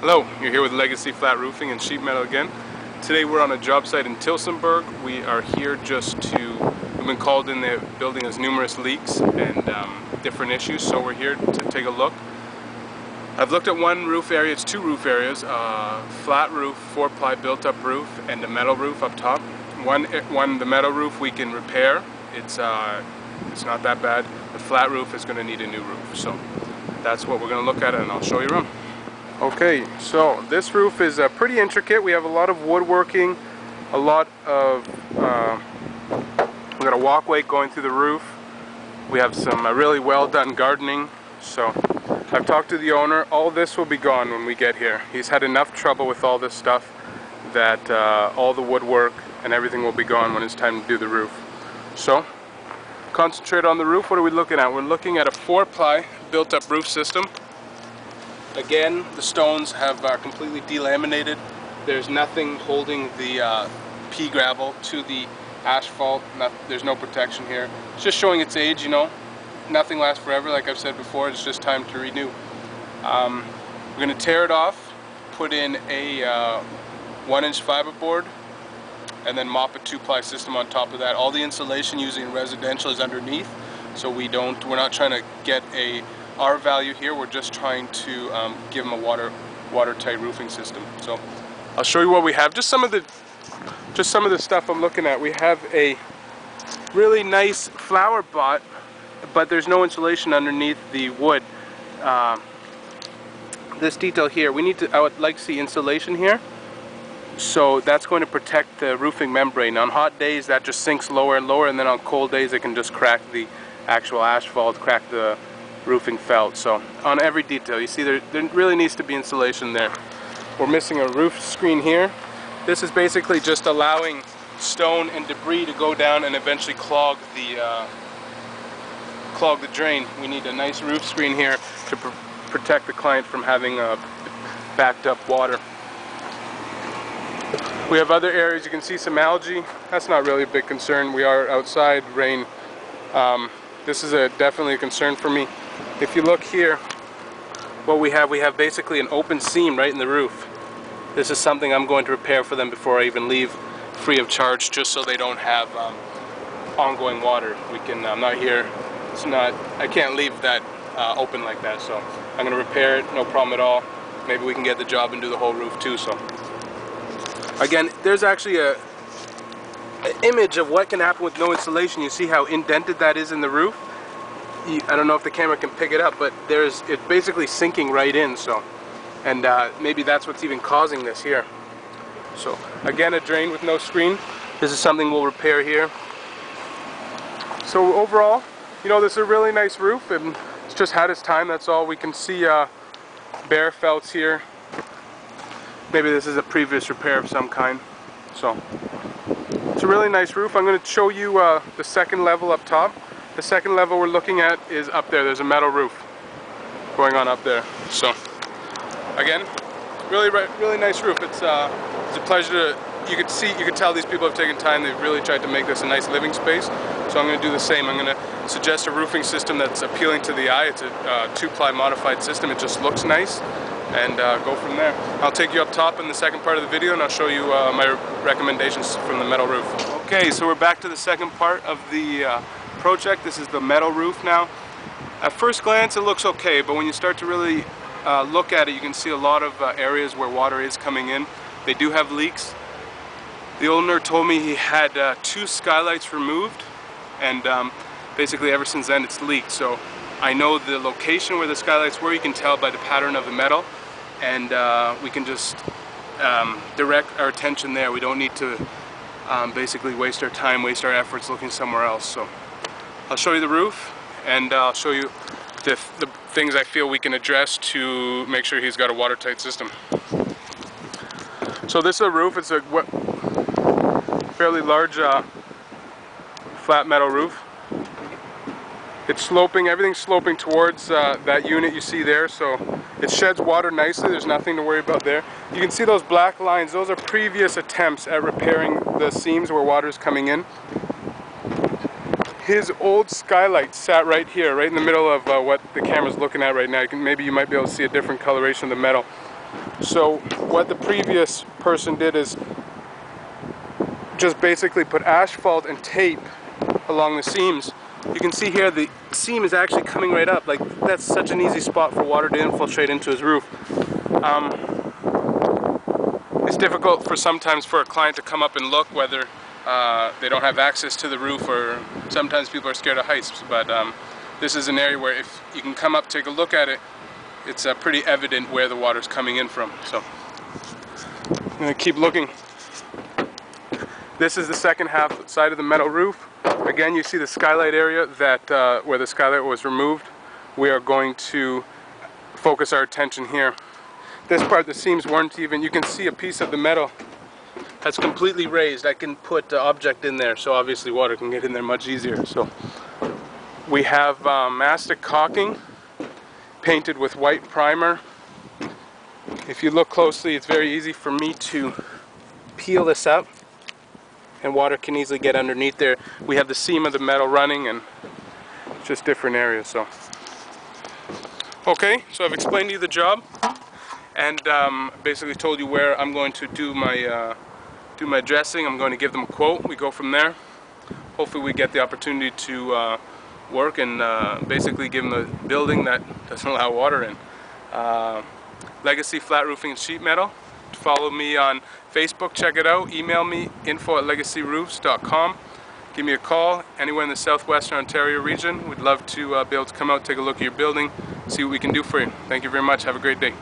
Hello, you're here with Legacy Flat Roofing and Sheet Metal again. Today we're on a job site in Tillsonburg. We are here we've been called in. The building has numerous leaks and different issues, so we're here to take a look. I've looked at one roof area. It's two roof areas, flat roof, 4-ply built-up roof, and a metal roof up top. The metal roof we can repair. It's not that bad. The flat roof is going to need a new roof, so that's what we're going to look at, and I'll show you around. Okay, so this roof is pretty intricate. We have a lot of woodworking, we got a walkway going through the roof. We have some really well done gardening. So I've talked to the owner. All this will be gone when we get here. He's had enough trouble with all this stuff that all the woodwork and everything will be gone when it's time to do the roof. So concentrate on the roof. What are we looking at? We're looking at a 4-ply built-up roof system. Again, the stones have completely delaminated. There's nothing holding the pea gravel to the asphalt. There's no protection here. It's just showing its age, you know. Nothing lasts forever, like I've said before. It's just time to renew. We're going to tear it off, put in a 1-inch fiberboard, and then mop a 2-ply system on top of that. All the insulation using residential is underneath, so we're not trying to get a R value here. We're just trying to give them a watertight roofing system. So I'll show you what we have. Just some of the stuff I'm looking at. We have a really nice flower pot, but there's no insulation underneath the wood. This detail here, I would like to see insulation here. So that's going to protect the roofing membrane. On hot days that just sinks lower and lower, and then on cold days it can just crack the actual asphalt, crack the roofing felt. So on every detail you see there really needs to be insulation there. We're missing a roof screen here. This is basically just allowing stone and debris to go down and eventually clog the drain. We need a nice roof screen here to protect the client from having backed up water. We have other areas. You can see some algae. That's not really a big concern. We are outside, rain. This is definitely a concern for me. If you look here, what we have basically an open seam right in the roof. This is something I'm going to repair for them before I even leave, free of charge, just so they don't have ongoing water. I'm not here. I can't leave that open like that. So I'm going to repair it, no problem at all. Maybe we can get the job and do the whole roof too. So again, there's actually an image of what can happen with no insulation. You see how indented that is in the roof? I don't know if the camera can pick it up, but it's basically sinking right in. So, and maybe that's what's even causing this here. So again, a drain with no screen. This is something we'll repair here. So overall, you know, this is a really nice roof, and it's just had its time. That's all. We can see bare felts here. Maybe this is a previous repair of some kind. So it's a really nice roof. I'm going to show you the second level up top. The second level we're looking at is up there. There's a metal roof going on up there. So again, really nice roof. It's a pleasure to. You could tell these people have taken time. They've really tried to make this a nice living space. So I'm going to do the same. I'm going to suggest a roofing system that's appealing to the eye. It's a 2-ply modified system. It just looks nice, and go from there. I'll take you up top in the second part of the video, and I'll show you my recommendations from the metal roof. Okay, so we're back to the second part of the project. This is the metal roof now. At first glance it looks okay, but when you start to really look at it, you can see a lot of areas where water is coming in. They do have leaks. The owner told me he had 2 skylights removed, and basically ever since then it's leaked. So I know the location where the skylights were. You can tell by the pattern of the metal, and we can just direct our attention there. We don't need to basically waste our time, waste our efforts looking somewhere else. So I'll show you the roof, and I'll show you the things I feel we can address to make sure he's got a watertight system. So this is a roof. It's a fairly large flat metal roof. It's sloping, everything's sloping towards that unit you see there, so it sheds water nicely. There's nothing to worry about there. You can see those black lines. Those are previous attempts at repairing the seams where water is coming in. His old skylight sat right here, right in the middle of what the camera's looking at right now. Maybe you might be able to see a different coloration of the metal. So what the previous person did is just basically put asphalt and tape along the seams. You can see here the seam is actually coming right up. Like, that's such an easy spot for water to infiltrate into his roof. It's difficult sometimes for a client to come up and look, whether they don't have access to the roof, or sometimes people are scared of heights. But this is an area where if you can come up, take a look at it, it's pretty evident where the water's coming in from. So I'm going to keep looking. This is the second half side of the metal roof. Again, you see the skylight area that where the skylight was removed. We are going to focus our attention here. This part, the seams weren't even, you can see a piece of the metal that's completely raised. I can put the object in there, so obviously water can get in there much easier. So we have mastic caulking painted with white primer. If you look closely, it's very easy for me to peel this up, and water can easily get underneath there. We have the seam of the metal running, and just different areas. So okay, so I've explained to you the job, and basically told you where I'm going to do my dressing. I'm going to give them a quote. We go from there. Hopefully we get the opportunity to work and basically give them a building that doesn't allow water in. Legacy Flat Roofing and Sheet Metal. Follow me on Facebook, check it out. Email me, info@legacyroofs.com. Give me a call anywhere in the Southwestern Ontario region. We'd love to be able to come out, take a look at your building, see what we can do for you. Thank you very much. Have a great day.